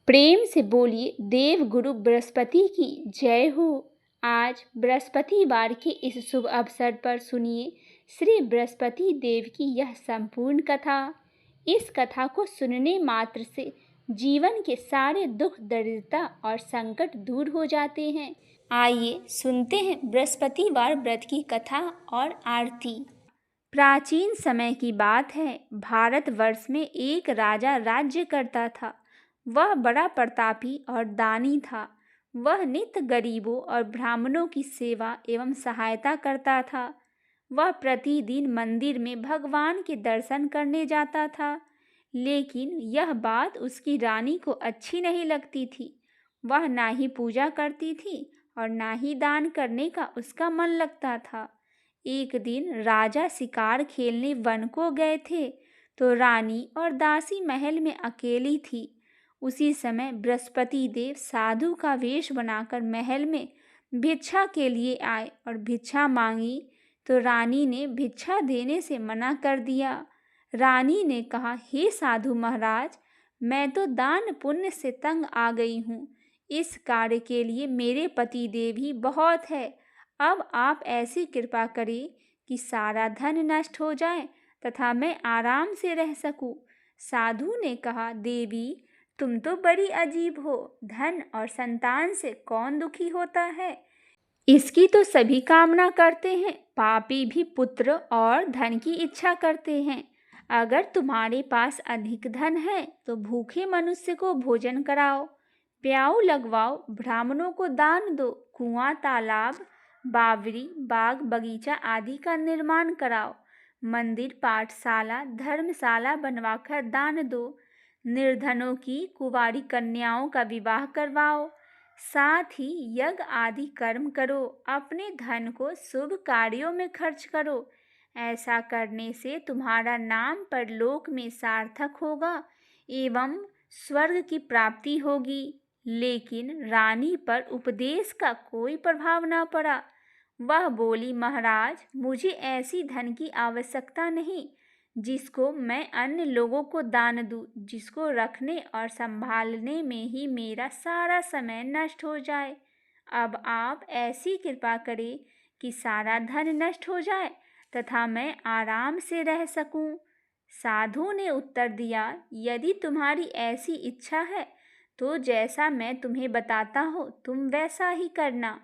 प्रेम से बोलिए देव गुरु बृहस्पति की जय हो। आज बृहस्पतिवार के इस शुभ अवसर पर सुनिए श्री बृहस्पति देव की यह संपूर्ण कथा। इस कथा को सुनने मात्र से जीवन के सारे दुख दरिद्रता और संकट दूर हो जाते हैं। आइए सुनते हैं बृहस्पतिवार व्रत की कथा और आरती। प्राचीन समय की बात है। भारतवर्ष में एक राजा राज्य करता था। वह बड़ा प्रतापी और दानी था। वह नित्य गरीबों और ब्राह्मणों की सेवा एवं सहायता करता था। वह प्रतिदिन मंदिर में भगवान के दर्शन करने जाता था, लेकिन यह बात उसकी रानी को अच्छी नहीं लगती थी। वह ना ही पूजा करती थी और ना ही दान करने का उसका मन लगता था। एक दिन राजा शिकार खेलने वन को गए थे, तो रानी और दासी महल में अकेली थी। उसी समय बृहस्पति देव साधु का वेश बनाकर महल में भिक्षा के लिए आए और भिक्षा मांगी, तो रानी ने भिक्षा देने से मना कर दिया। रानी ने कहा, हे साधु महाराज, मैं तो दान पुण्य से तंग आ गई हूँ। इस कार्य के लिए मेरे पति देव ही बहुत है। अब आप ऐसी कृपा करें कि सारा धन नष्ट हो जाए तथा मैं आराम से रह सकूं। साधु ने कहा, देवी, तुम तो बड़ी अजीब हो। धन और संतान से कौन दुखी होता है? इसकी तो सभी कामना करते हैं। पापी भी पुत्र और धन की इच्छा करते हैं। अगर तुम्हारे पास अधिक धन है तो भूखे मनुष्य को भोजन कराओ, प्याऊ लगवाओ, ब्राह्मणों को दान दो, कुआं, तालाब, बावड़ी, बाग, बगीचा आदि का निर्माण कराओ, मंदिर, पाठशाला, धर्मशाला बनवाकर दान दो, निर्धनों की कुंवारी कन्याओं का विवाह करवाओ, साथ ही यज्ञ आदि कर्म करो, अपने धन को शुभ कार्यों में खर्च करो। ऐसा करने से तुम्हारा नाम परलोक में सार्थक होगा एवं स्वर्ग की प्राप्ति होगी। लेकिन रानी पर उपदेश का कोई प्रभाव न पड़ा। वह बोली, महाराज, मुझे ऐसी धन की आवश्यकता नहीं जिसको मैं अन्य लोगों को दान दूं, जिसको रखने और संभालने में ही मेरा सारा समय नष्ट हो जाए। अब आप ऐसी कृपा करें कि सारा धन नष्ट हो जाए तथा मैं आराम से रह सकूं। साधु ने उत्तर दिया, यदि तुम्हारी ऐसी इच्छा है तो जैसा मैं तुम्हें बताता हूँ तुम वैसा ही करना।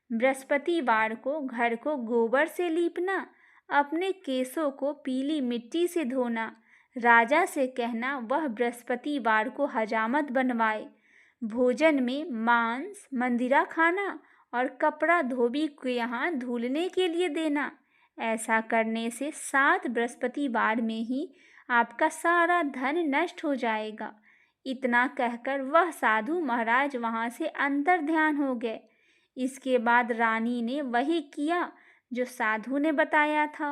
बृहस्पतिवार को घर को गोबर से लीपना, अपने केसों को पीली मिट्टी से धोना, राजा से कहना वह बृहस्पतिवार को हजामत बनवाए, भोजन में मांस, मंदिरा खाना और कपड़ा धोबी को यहाँ धुलने के लिए देना। ऐसा करने से 7 बृहस्पतिवार में ही आपका सारा धन नष्ट हो जाएगा। इतना कहकर वह साधु महाराज वहाँ से अंतर ध्यान हो गए। इसके बाद रानी ने वही किया जो साधु ने बताया था।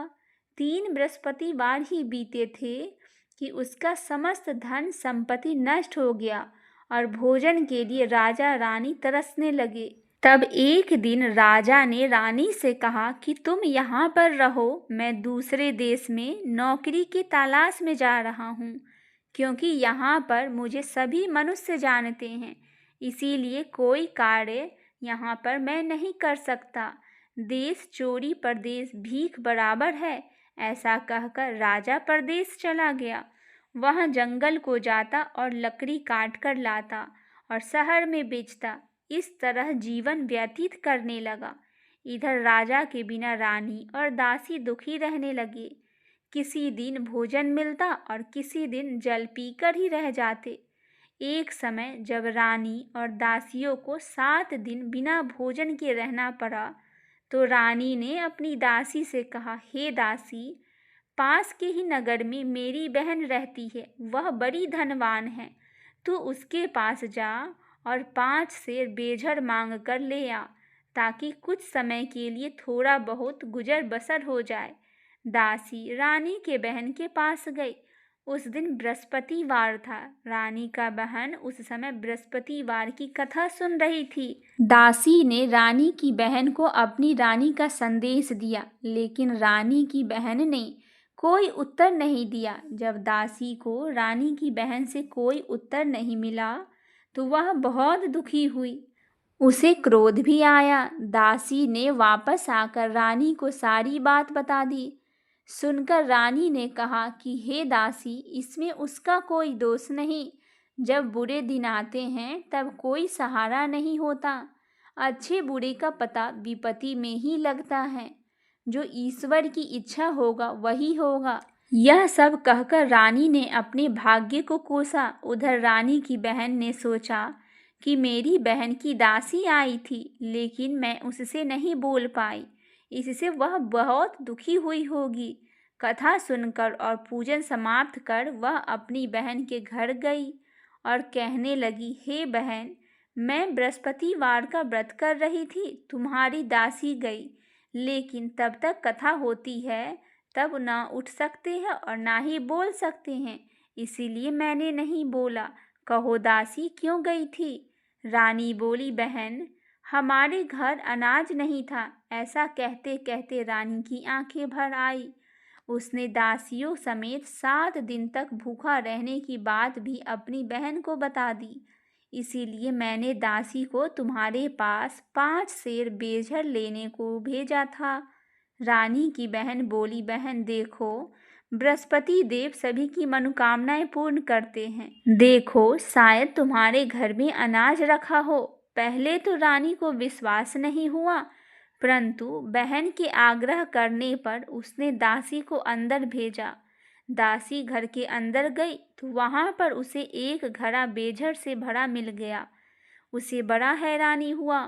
3 बृहस्पतिवार ही बीते थे कि उसका समस्त धन संपत्ति नष्ट हो गया और भोजन के लिए राजा रानी तरसने लगे। तब एक दिन राजा ने रानी से कहा कि तुम यहाँ पर रहो, मैं दूसरे देश में नौकरी की तलाश में जा रहा हूँ, क्योंकि यहाँ पर मुझे सभी मनुष्य जानते हैं, इसीलिए कोई कार्य यहाँ पर मैं नहीं कर सकता। देश चोरी परदेश भीख बराबर है। ऐसा कहकर राजा परदेश चला गया। वह जंगल को जाता और लकड़ी काट कर लाता और शहर में बेचता। इस तरह जीवन व्यतीत करने लगा। इधर राजा के बिना रानी और दासी दुखी रहने लगे। किसी दिन भोजन मिलता और किसी दिन जल पीकर ही रह जाते। एक समय जब रानी और दासियों को 7 दिन बिना भोजन के रहना पड़ा, तो रानी ने अपनी दासी से कहा, हे दासी, पास के ही नगर में मेरी बहन रहती है, वह बड़ी धनवान है। तू उसके पास जा और 5 सेर बेझर मांग कर ले आ, ताकि कुछ समय के लिए थोड़ा बहुत गुजर बसर हो जाए। दासी रानी के बहन के पास गई। उस दिन बृहस्पतिवार था। रानी का बहन उस समय बृहस्पतिवार की कथा सुन रही थी। दासी ने रानी की बहन को अपनी रानी का संदेश दिया, लेकिन रानी की बहन ने कोई उत्तर नहीं दिया। जब दासी को रानी की बहन से कोई उत्तर नहीं मिला, तो वह बहुत दुखी हुई। उसे क्रोध भी आया। दासी ने वापस आकर रानी को सारी बात बता दी। सुनकर रानी ने कहा कि हे दासी, इसमें उसका कोई दोष नहीं। जब बुरे दिन आते हैं तब कोई सहारा नहीं होता। अच्छे बुरे का पता विपत्ति में ही लगता है। जो ईश्वर की इच्छा होगा वही होगा। यह सब कहकर रानी ने अपने भाग्य को कोसा। उधर रानी की बहन ने सोचा कि मेरी बहन की दासी आई थी, लेकिन मैं उससे नहीं बोल पाई, इससे वह बहुत दुखी हुई होगी। कथा सुनकर और पूजन समाप्त कर वह अपनी बहन के घर गई और कहने लगी, हे बहन, मैं बृहस्पतिवार का व्रत कर रही थी, तुम्हारी दासी गई, लेकिन तब तक कथा होती है, तब ना उठ सकते हैं और ना ही बोल सकते हैं, इसीलिए मैंने नहीं बोला। कहो दासी क्यों गई थी? रानी बोली, बहन, हमारे घर अनाज नहीं था। ऐसा कहते कहते रानी की आंखें भर आई। उसने दासियों समेत 7 दिन तक भूखा रहने की बात भी अपनी बहन को बता दी। इसीलिए मैंने दासी को तुम्हारे पास 5 सेर बेझर लेने को भेजा था। रानी की बहन बोली, बहन देखो, बृहस्पति देव सभी की मनोकामनाएं पूर्ण करते हैं। देखो, शायद तुम्हारे घर में अनाज रखा हो। पहले तो रानी को विश्वास नहीं हुआ, परंतु बहन के आग्रह करने पर उसने दासी को अंदर भेजा। दासी घर के अंदर गई तो वहां पर उसे एक घड़ा बेझर से भरा मिल गया। उसे बड़ा हैरानी हुआ।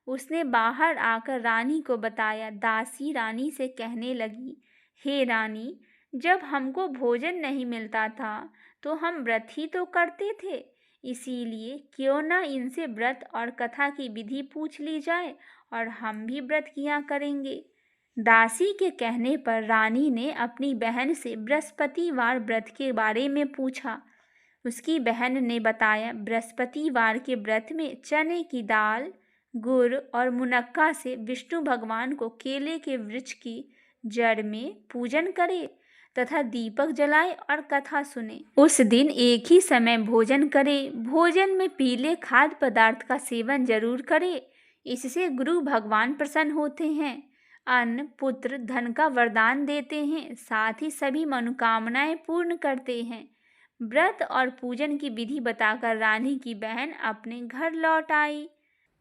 उसने बाहर आकर रानी को बताया। दासी रानी से कहने लगी, हे रानी, जब हमको भोजन नहीं मिलता था तो हम व्रत ही तो करते थे, इसीलिए क्यों ना इनसे व्रत और कथा की विधि पूछ ली जाए और हम भी व्रत किया करेंगे। दासी के कहने पर रानी ने अपनी बहन से बृहस्पतिवार व्रत के बारे में पूछा। उसकी बहन ने बताया, बृहस्पतिवार के व्रत में चने की दाल, गुड़ और मुनक्का से विष्णु भगवान को केले के वृक्ष की जड़ में पूजन करे तथा दीपक जलाए और कथा सुने। उस दिन एक ही समय भोजन करे। भोजन में पीले खाद्य पदार्थ का सेवन जरूर करे, इससे गुरु भगवान प्रसन्न होते हैं, अन्न, पुत्र, धन का वरदान देते हैं, साथ ही सभी मनोकामनाएं पूर्ण करते हैं। व्रत और पूजन की विधि बताकर रानी की बहन अपने घर लौट आई।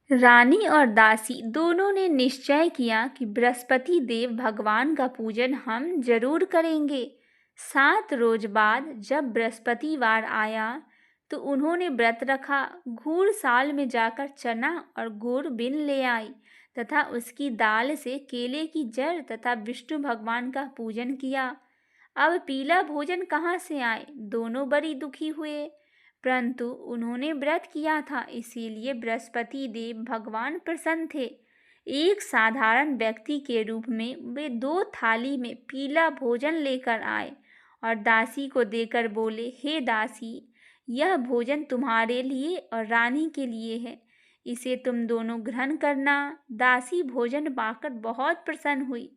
रानी और दासी दोनों ने निश्चय किया कि बृहस्पति देव भगवान का पूजन हम जरूर करेंगे। 7 रोज बाद जब बृहस्पतिवार आया तो उन्होंने व्रत रखा। घूर साल में जाकर चना और गुड़ बिन ले आई तथा उसकी दाल से केले की जड़ तथा विष्णु भगवान का पूजन किया। अब पीला भोजन कहाँ से आए? दोनों बड़ी दुखी हुए, परंतु उन्होंने व्रत किया था, इसीलिए बृहस्पति देव भगवान प्रसन्न थे। एक साधारण व्यक्ति के रूप में वे 2 थाली में पीला भोजन लेकर आए और दासी को देकर बोले, हे दासी, यह भोजन तुम्हारे लिए और रानी के लिए है, इसे तुम दोनों ग्रहण करना। दासी भोजन पाकर बहुत प्रसन्न हुई।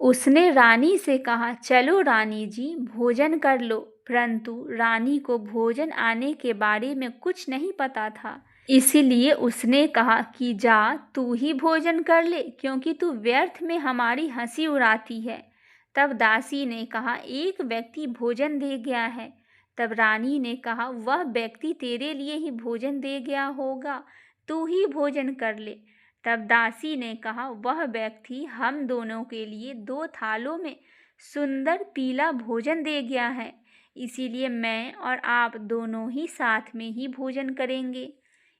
उसने रानी से कहा, चलो रानी जी, भोजन कर लो। परंतु रानी को भोजन आने के बारे में कुछ नहीं पता था, इसीलिए उसने कहा कि जा तू ही भोजन कर ले, क्योंकि तू व्यर्थ में हमारी हंसी उड़ाती है। तब दासी ने कहा, एक व्यक्ति भोजन दे गया है। तब रानी ने कहा, वह व्यक्ति तेरे लिए ही भोजन दे गया होगा, तू ही भोजन कर ले। तब दासी ने कहा, वह व्यक्ति हम दोनों के लिए 2 थालों में सुंदर पीला भोजन दे गया है, इसीलिए मैं और आप दोनों ही साथ में ही भोजन करेंगे।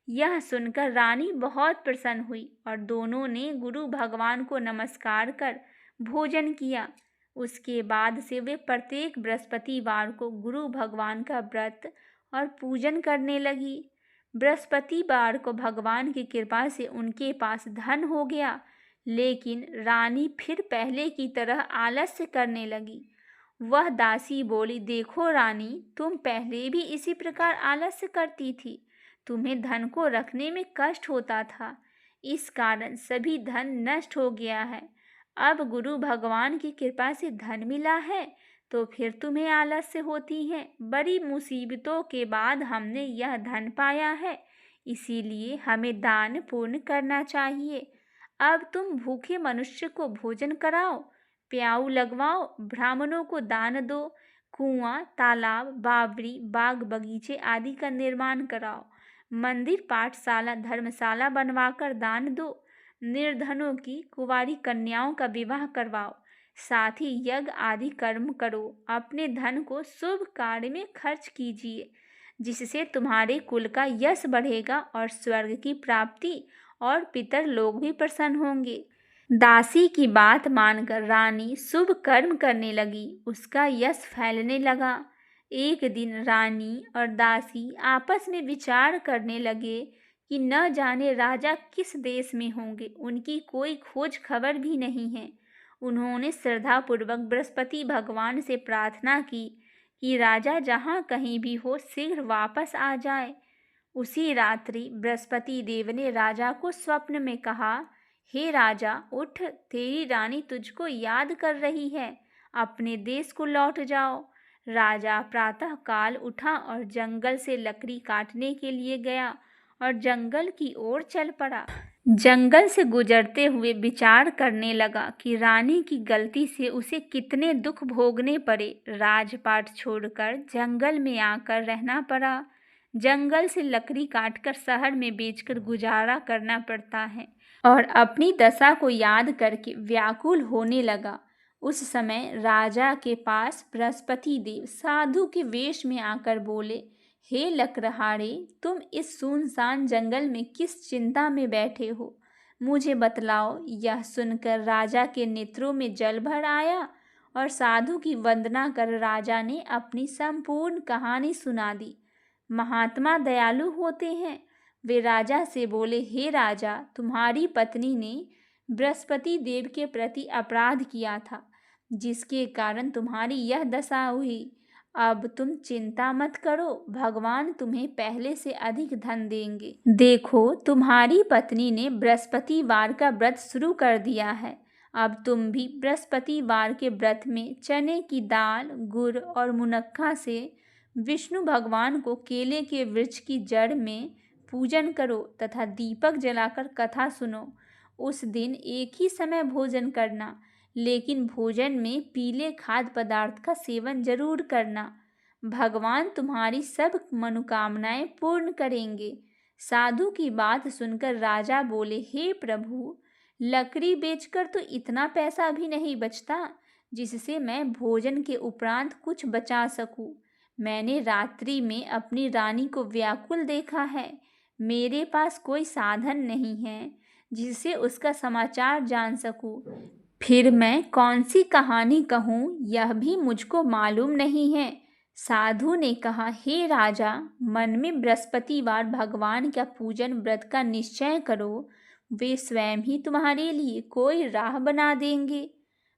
यह सुनकर रानी बहुत प्रसन्न हुई और दोनों ने गुरु भगवान को नमस्कार कर भोजन किया। उसके बाद से वे प्रत्येक बृहस्पतिवार को गुरु भगवान का व्रत और पूजन करने लगी। बृहस्पतिवार को भगवान की कृपा से उनके पास धन हो गया, लेकिन रानी फिर पहले की तरह आलस्य करने लगी। वह दासी बोली, देखो रानी, तुम पहले भी इसी प्रकार आलस्य करती थी, तुम्हें धन को रखने में कष्ट होता था, इस कारण सभी धन नष्ट हो गया है। अब गुरु भगवान की कृपा से धन मिला है तो फिर तुम्हें आलस्य होती है। बड़ी मुसीबतों के बाद हमने यह धन पाया है, इसीलिए हमें दान पुण्य करना चाहिए। अब तुम भूखे मनुष्य को भोजन कराओ, प्याऊ लगवाओ, ब्राह्मणों को दान दो, कुआं, तालाब, बावड़ी, बाग बगीचे आदि का निर्माण कराओ, मंदिर, पाठशाला, धर्मशाला बनवाकर दान दो, निर्धनों की कुंवारी कन्याओं का विवाह करवाओ, साथ ही यज्ञ आदि कर्म करो। अपने धन को शुभ कार्य में खर्च कीजिए, जिससे तुम्हारे कुल का यश बढ़ेगा और स्वर्ग की प्राप्ति और पितर लोग भी प्रसन्न होंगे। दासी की बात मानकर रानी शुभ कर्म करने लगी। उसका यश फैलने लगा। एक दिन रानी और दासी आपस में विचार करने लगे कि न जाने राजा किस देश में होंगे, उनकी कोई खोज खबर भी नहीं है। उन्होंने श्रद्धापूर्वक बृहस्पति भगवान से प्रार्थना की कि राजा जहाँ कहीं भी हो शीघ्र वापस आ जाए। उसी रात्रि बृहस्पति देव ने राजा को स्वप्न में कहा, हे राजा, उठ, तेरी रानी तुझको याद कर रही है, अपने देश को लौट जाओ। राजा प्रातः काल उठा और जंगल से लकड़ी काटने के लिए गया और जंगल की ओर चल पड़ा। जंगल से गुजरते हुए विचार करने लगा कि रानी की गलती से उसे कितने दुख भोगने पड़े। राजपाट छोड़कर जंगल में आकर रहना पड़ा। जंगल से लकड़ी काटकर शहर में बेचकर गुजारा करना पड़ता है और अपनी दशा को याद करके व्याकुल होने लगा। उस समय राजा के पास बृहस्पति देव साधु के वेश में आकर बोले, हे लकड़हारे, तुम इस सुनसान जंगल में किस चिंता में बैठे हो, मुझे बतलाओ। यह सुनकर राजा के नेत्रों में जल भर आया और साधु की वंदना कर राजा ने अपनी संपूर्ण कहानी सुना दी। महात्मा दयालु होते हैं। वे राजा से बोले, हे राजा, तुम्हारी पत्नी ने बृहस्पति देव के प्रति अपराध किया था, जिसके कारण तुम्हारी यह दशा हुई। अब तुम चिंता मत करो, भगवान तुम्हें पहले से अधिक धन देंगे। देखो, तुम्हारी पत्नी ने बृहस्पतिवार का व्रत शुरू कर दिया है। अब तुम भी बृहस्पतिवार के व्रत में चने की दाल, गुड़ और मुनक्का से विष्णु भगवान को केले के वृक्ष की जड़ में पूजन करो तथा दीपक जलाकर कथा सुनो। उस दिन एक ही समय भोजन करना, लेकिन भोजन में पीले खाद्य पदार्थ का सेवन जरूर करना। भगवान तुम्हारी सब मनोकामनाएं पूर्ण करेंगे। साधु की बात सुनकर राजा बोले, हे प्रभु, लकड़ी बेचकर तो इतना पैसा भी नहीं बचता जिससे मैं भोजन के उपरांत कुछ बचा सकूं। मैंने रात्रि में अपनी रानी को व्याकुल देखा है। मेरे पास कोई साधन नहीं है जिससे उसका समाचार जान सकूं। फिर मैं कौन सी कहानी कहूँ, यह भी मुझको मालूम नहीं है। साधु ने कहा, हे राजा, मन में बृहस्पतिवार भगवान का पूजन व्रत का निश्चय करो। वे स्वयं ही तुम्हारे लिए कोई राह बना देंगे।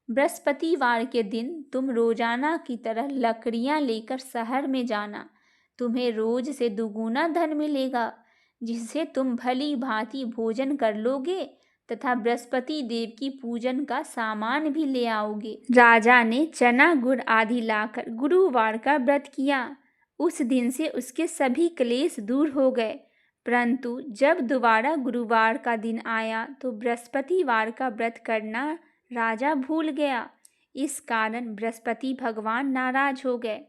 बृहस्पतिवार के दिन तुम रोजाना की तरह लकड़ियां लेकर शहर में जाना। तुम्हें रोज से दुगुना धन मिलेगा, जिससे तुम भली भांति भोजन कर लोगे तथा बृहस्पति देव की पूजन का सामान भी ले आओगे। राजा ने चना गुड़ आदि लाकर गुरुवार का व्रत किया। उस दिन से उसके सभी क्लेश दूर हो गए। परंतु जब दोबारा गुरुवार का दिन आया तो बृहस्पतिवार का व्रत करना राजा भूल गया। इस कारण बृहस्पति भगवान नाराज हो गए।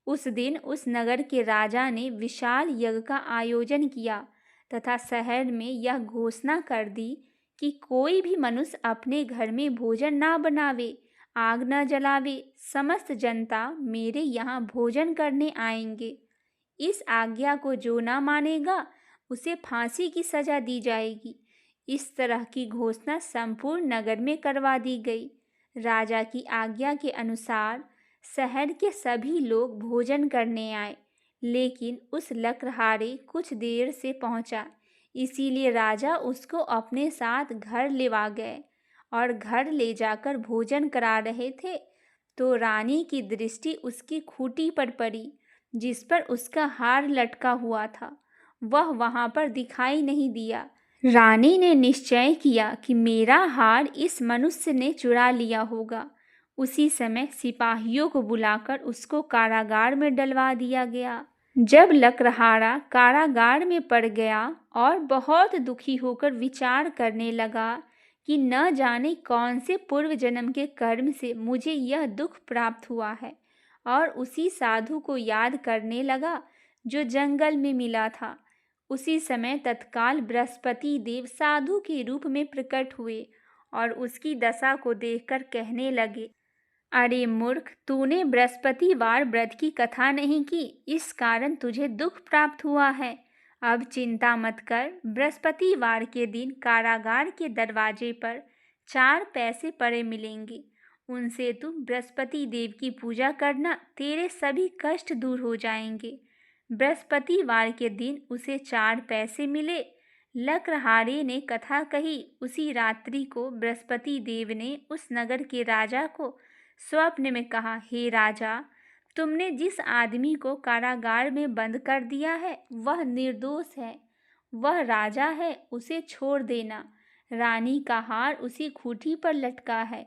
उस दिन उस नगर के राजा ने विशाल यज्ञ का आयोजन किया तथा शहर में यह घोषणा कर दी कि कोई भी मनुष्य अपने घर में भोजन ना बनावे, आग न जलावे। समस्त जनता मेरे यहाँ भोजन करने आएंगे। इस आज्ञा को जो ना मानेगा उसे फांसी की सजा दी जाएगी। इस तरह की घोषणा संपूर्ण नगर में करवा दी गई। राजा की आज्ञा के अनुसार शहर के सभी लोग भोजन करने आए, लेकिन उस लकड़हारे कुछ देर से पहुंचा, इसीलिए राजा उसको अपने साथ घर लेवा गए और घर ले जाकर भोजन करा रहे थे तो रानी की दृष्टि उसकी खूंटी पर पड़ी, जिस पर उसका हार लटका हुआ था। वह वहां पर दिखाई नहीं दिया। रानी ने निश्चय किया कि मेरा हार इस मनुष्य ने चुरा लिया होगा। उसी समय सिपाहियों को बुलाकर उसको कारागार में डलवा दिया गया। जब लकड़हारा कारागार में पड़ गया और बहुत दुखी होकर विचार करने लगा कि न जाने कौन से पूर्व जन्म के कर्म से मुझे यह दुख प्राप्त हुआ है, और उसी साधु को याद करने लगा जो जंगल में मिला था। उसी समय तत्काल बृहस्पति देव साधु के रूप में प्रकट हुए और उसकी दशा को देखकर कहने लगे, अरे मूर्ख, तूने बृहस्पतिवार व्रत की कथा नहीं की, इस कारण तुझे दुख प्राप्त हुआ है। अब चिंता मत कर, बृहस्पतिवार के दिन कारागार के दरवाजे पर 4 पैसे पड़े मिलेंगे। उनसे तू बृहस्पति देव की पूजा करना, तेरे सभी कष्ट दूर हो जाएंगे। बृहस्पतिवार के दिन उसे 4 पैसे मिले। लकड़हारे ने कथा कही। उसी रात्रि को बृहस्पति देव ने उस नगर के राजा को स्वप्न में कहा, हे राजा, तुमने जिस आदमी को कारागार में बंद कर दिया है वह निर्दोष है, वह राजा है, उसे छोड़ देना। रानी का हार उसी खूंटी पर लटका है।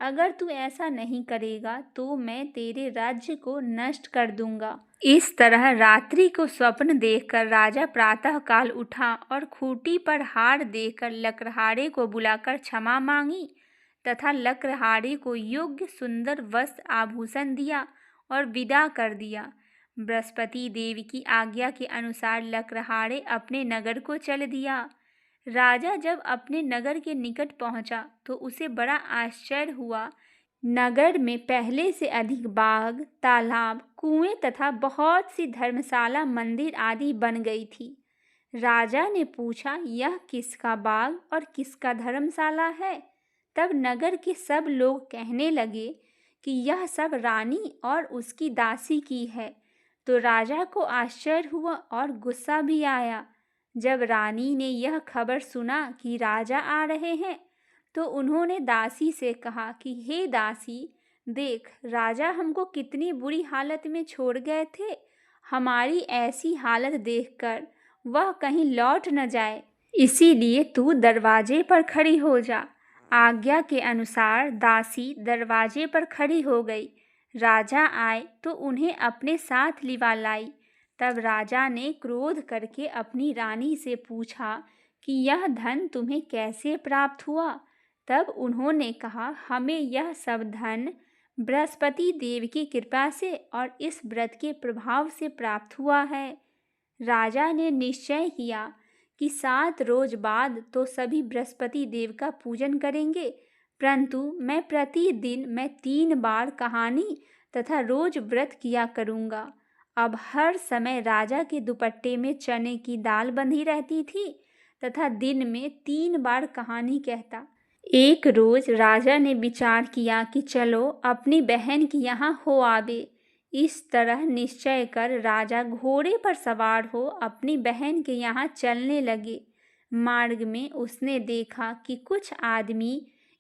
अगर तू ऐसा नहीं करेगा तो मैं तेरे राज्य को नष्ट कर दूंगा। इस तरह रात्रि को स्वप्न देखकर राजा प्रातःकाल उठा और खूंटी पर हार देखकर लकड़हारे को बुलाकर क्षमा मांगी तथा लकड़हारे को योग्य सुंदर वस्त्र आभूषण दिया और विदा कर दिया। बृहस्पति देव की आज्ञा के अनुसार लकड़हारे अपने नगर को चल दिया। राजा जब अपने नगर के निकट पहुंचा तो उसे बड़ा आश्चर्य हुआ। नगर में पहले से अधिक बाग, तालाब, कुएं तथा बहुत सी धर्मशाला, मंदिर आदि बन गई थी। राजा ने पूछा, यह किसका बाग और किसका धर्मशाला है? तब नगर के सब लोग कहने लगे कि यह सब रानी और उसकी दासी की है। तो राजा को आश्चर्य हुआ और गुस्सा भी आया। जब रानी ने यह खबर सुना कि राजा आ रहे हैं तो उन्होंने दासी से कहा कि हे दासी, देख, राजा हमको कितनी बुरी हालत में छोड़ गए थे। हमारी ऐसी हालत देखकर वह कहीं लौट न जाए, इसीलिए तू दरवाजे पर खड़ी हो जा। आज्ञा के अनुसार दासी दरवाजे पर खड़ी हो गई। राजा आए तो उन्हें अपने साथ लिवा लाई। तब राजा ने क्रोध करके अपनी रानी से पूछा कि यह धन तुम्हें कैसे प्राप्त हुआ? तब उन्होंने कहा, हमें यह सब धन बृहस्पति देव की कृपा से और इस व्रत के प्रभाव से प्राप्त हुआ है। राजा ने निश्चय किया कि 7 रोज बाद तो सभी बृहस्पति देव का पूजन करेंगे, परंतु मैं प्रतिदिन 3 बार कहानी तथा रोज व्रत किया करूँगा। अब हर समय राजा के दुपट्टे में चने की दाल बंधी रहती थी तथा दिन में 3 बार कहानी कहता। एक रोज राजा ने विचार किया कि चलो अपनी बहन की यहाँ हो आवे। इस तरह निश्चय कर राजा घोड़े पर सवार हो अपनी बहन के यहाँ चलने लगे। मार्ग में उसने देखा कि कुछ आदमी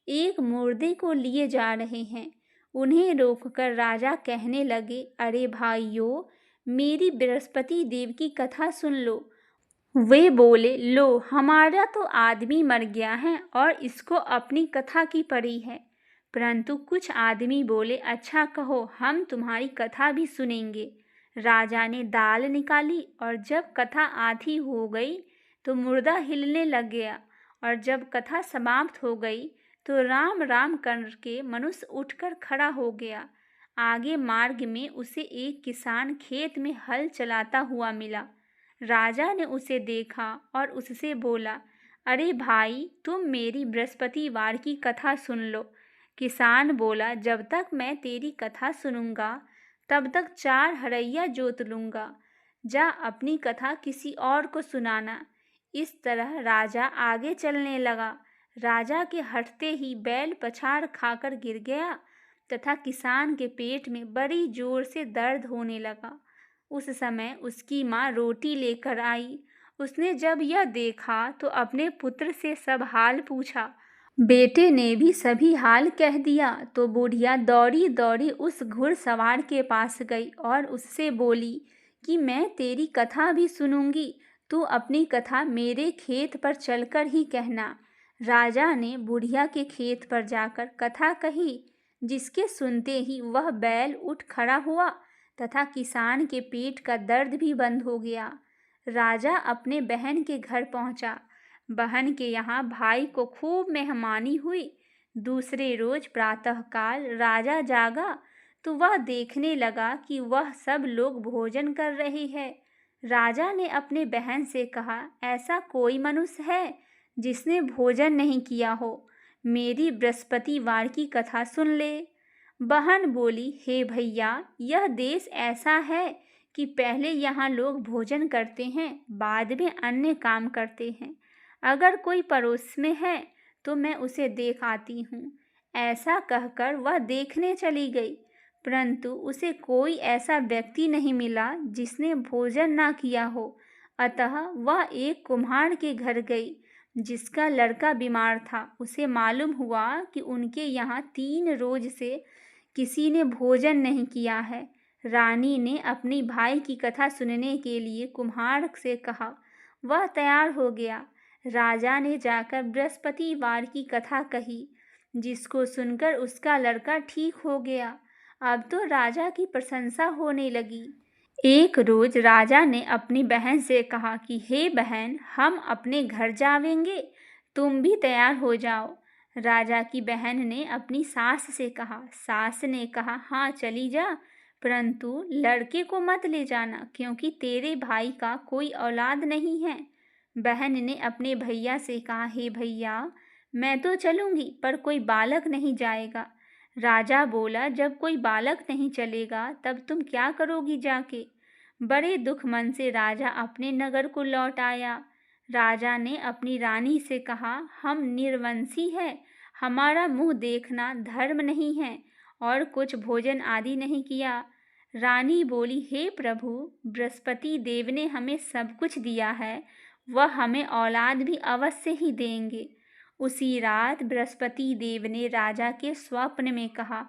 एक मुर्दे को लिए जा रहे हैं। उन्हें रोककर राजा कहने लगे, अरे भाइयों, मेरी बृहस्पति देव की कथा सुन लो। वे बोले, लो, हमारा तो आदमी मर गया है और इसको अपनी कथा की पड़ी है। परंतु कुछ आदमी बोले, अच्छा कहो, हम तुम्हारी कथा भी सुनेंगे। राजा ने दाल निकाली और जब कथा आधी हो गई तो मुर्दा हिलने लग गया, और जब कथा समाप्त हो गई तो राम राम करके मनुष्य उठकर खड़ा हो गया। आगे मार्ग में उसे एक किसान खेत में हल चलाता हुआ मिला। राजा ने उसे देखा और उससे बोला, अरे भाई, तुम मेरी बृहस्पतिवार की कथा सुन लो। किसान बोला, जब तक मैं तेरी कथा सुनूंगा तब तक 4 हरैया जोत लूँगा। जा अपनी कथा किसी और को सुनाना। इस तरह राजा आगे चलने लगा। राजा के हटते ही बैल पछाड़ खाकर गिर गया तथा किसान के पेट में बड़ी जोर से दर्द होने लगा। उस समय उसकी माँ रोटी लेकर आई। उसने जब यह देखा तो अपने पुत्र से सब हाल पूछा। बेटे ने भी सभी हाल कह दिया तो बुढ़िया दौड़ी दौड़ी उस घुड़सवार के पास गई और उससे बोली कि मैं तेरी कथा भी सुनूंगी, तू अपनी कथा मेरे खेत पर चलकर ही कहना। राजा ने बुढ़िया के खेत पर जाकर कथा कही, जिसके सुनते ही वह बैल उठ खड़ा हुआ तथा किसान के पेट का दर्द भी बंद हो गया। राजा अपने बहन के घर पहुंचा। बहन के यहाँ भाई को खूब मेहमानी हुई। दूसरे रोज प्रातःकाल राजा जागा तो वह देखने लगा कि वह सब लोग भोजन कर रहे हैं। राजा ने अपने बहन से कहा, ऐसा कोई मनुष्य है जिसने भोजन नहीं किया हो? मेरी बृहस्पतिवार की कथा सुन ले। बहन बोली, हे भैया, यह देश ऐसा है कि पहले यहाँ लोग भोजन करते हैं, बाद में अन्य काम करते हैं। अगर कोई पड़ोस में है तो मैं उसे देख आती हूँ। ऐसा कहकर वह देखने चली गई, परंतु उसे कोई ऐसा व्यक्ति नहीं मिला जिसने भोजन ना किया हो। अतः वह एक कुम्हार के घर गई जिसका लड़का बीमार था। उसे मालूम हुआ कि उनके यहाँ 3 रोज से किसी ने भोजन नहीं किया है। रानी ने अपनी भाई की कथा सुनने के लिए कुम्हार से कहा। वह तैयार हो गया। राजा ने जाकर बृहस्पतिवार की कथा कही, जिसको सुनकर उसका लड़का ठीक हो गया। अब तो राजा की प्रशंसा होने लगी। एक रोज राजा ने अपनी बहन से कहा कि हे बहन, हम अपने घर जाएंगे, तुम भी तैयार हो जाओ। राजा की बहन ने अपनी सास से कहा। सास ने कहा, हाँ चली जा, परंतु लड़के को मत ले जाना, क्योंकि तेरे भाई का कोई औलाद नहीं है। बहन ने अपने भैया से कहा, हे भैया, मैं तो चलूंगी, पर कोई बालक नहीं जाएगा। राजा बोला, जब कोई बालक नहीं चलेगा तब तुम क्या करोगी जाके? बड़े दुख मन से राजा अपने नगर को लौट आया। राजा ने अपनी रानी से कहा, हम निर्वंशी हैं, हमारा मुंह देखना धर्म नहीं है और कुछ भोजन आदि नहीं किया। रानी बोली, हे प्रभु, बृहस्पति देव ने हमें सब कुछ दिया है, वह हमें औलाद भी अवश्य ही देंगे। उसी रात बृहस्पति देव ने राजा के स्वप्न में कहा,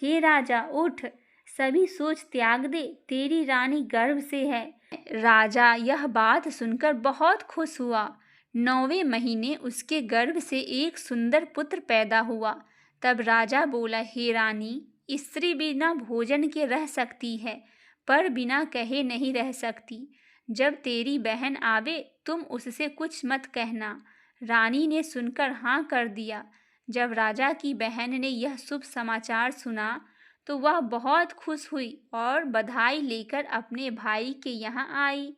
हे राजा, उठ, सभी सोच त्याग दे, तेरी रानी गर्भ से है। राजा यह बात सुनकर बहुत खुश हुआ। 9वें महीने उसके गर्भ से एक सुंदर पुत्र पैदा हुआ। तब राजा बोला, हे रानी, स्त्री बिना भोजन के रह सकती है, पर बिना कहे नहीं रह सकती। जब तेरी बहन आवे तुम उससे कुछ मत कहना। रानी ने सुनकर हाँ कर दिया। जब राजा की बहन ने यह शुभ समाचार सुना तो वह बहुत खुश हुई और बधाई लेकर अपने भाई के यहाँ आई।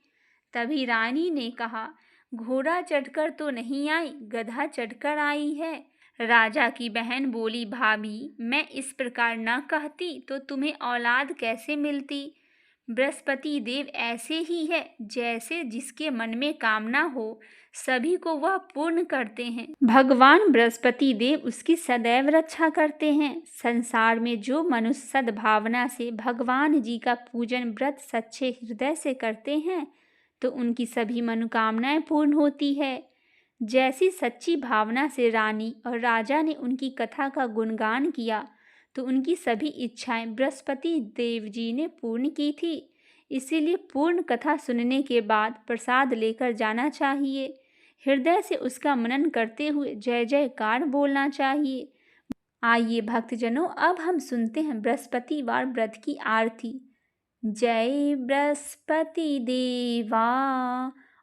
तभी रानी ने कहा, घोड़ा चढ़कर तो नहीं आई, गधा चढ़कर आई है। राजा की बहन बोली, भाभी, मैं इस प्रकार न कहती तो तुम्हें औलाद कैसे मिलती? बृहस्पति देव ऐसे ही है, जैसे जिसके मन में कामना हो सभी को वह पूर्ण करते हैं। भगवान बृहस्पति देव उसकी सदैव रक्षा करते हैं। संसार में जो मनुष्य सद्भावना से भगवान जी का पूजन व्रत सच्चे हृदय से करते हैं तो उनकी सभी मनोकामनाएं पूर्ण होती है। जैसी सच्ची भावना से रानी और राजा ने उनकी कथा का गुणगान किया तो उनकी सभी इच्छाएं बृहस्पति देव जी ने पूर्ण की थी। इसीलिए पूर्ण कथा सुनने के बाद प्रसाद लेकर जाना चाहिए। हृदय से उसका मनन करते हुए जय जयकार बोलना चाहिए। आइए भक्तजनों, अब हम सुनते हैं बृहस्पतिवार व्रत की आरती। जय बृहस्पति देवा,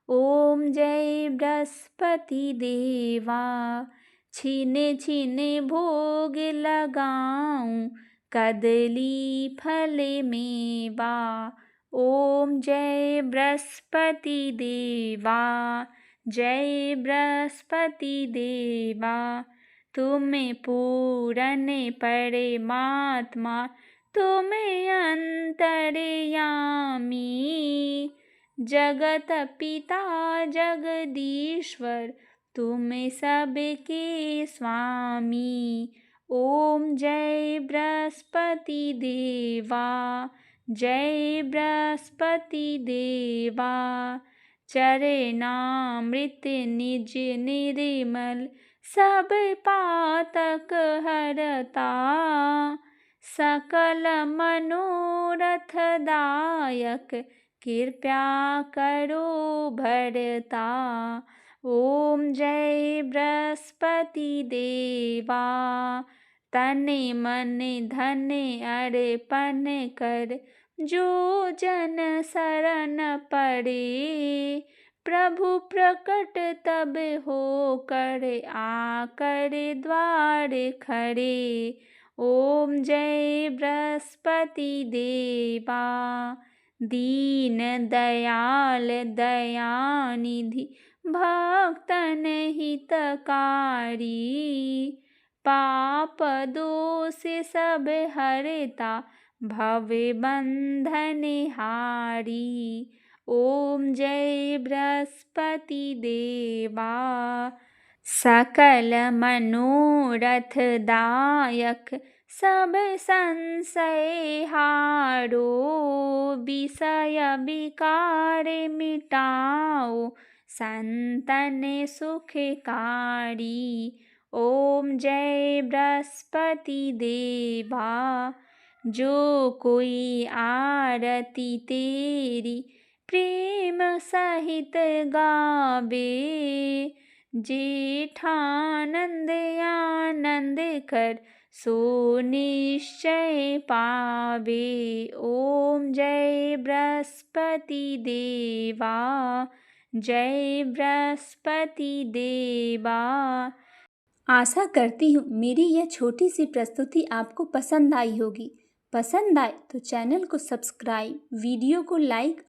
ओम जय बृहस्पति देवा, छीने छीने भोग लगाऊं, कदली फल मेवा। ओम जय बृहस्पति देवा, जय बृहस्पति देवा, तुम्हें पूरन परमात्मा, तुम्हें अंतर्यामी, जगत पिता जगदीश्वर, तुम सबके स्वामी। ओम जय बृहस्पति देवा, जय बृहस्पति देवा, चरणामृत निज निर्मल, सब पातक हरता, सकल मनोरथ दायक, कृपया करो भरता। ओम जय बृहस्पति देवा, तन मन धन अर्पण कर, जो जन शरण पड़े, प्रभु प्रकट तब हो कर आकर द्वार खड़े। ओम जय बृहस्पति देवा, दीन दयाल दयानिधि, भक्तन हितकारी। पाप दोष सब हरता, भव बंधन हारी। ओम जय बृहस्पति देवा, सकल मनोरथ दायक, सब संशय हारो। विषय विकार मिटाओ, संतन सुखकारी। ओम जय बृहस्पति देवा, जो कोई आरती तेरी प्रेम सहित गावे, जेठानंद आनंद कर सो निश्चय पावे। ओम जय बृहस्पति देवा, जय बृहस्पति देवा। आशा करती हूँ मेरी यह छोटी सी प्रस्तुति आपको पसंद आई होगी। पसंद आए तो चैनल को सब्सक्राइब, वीडियो को लाइक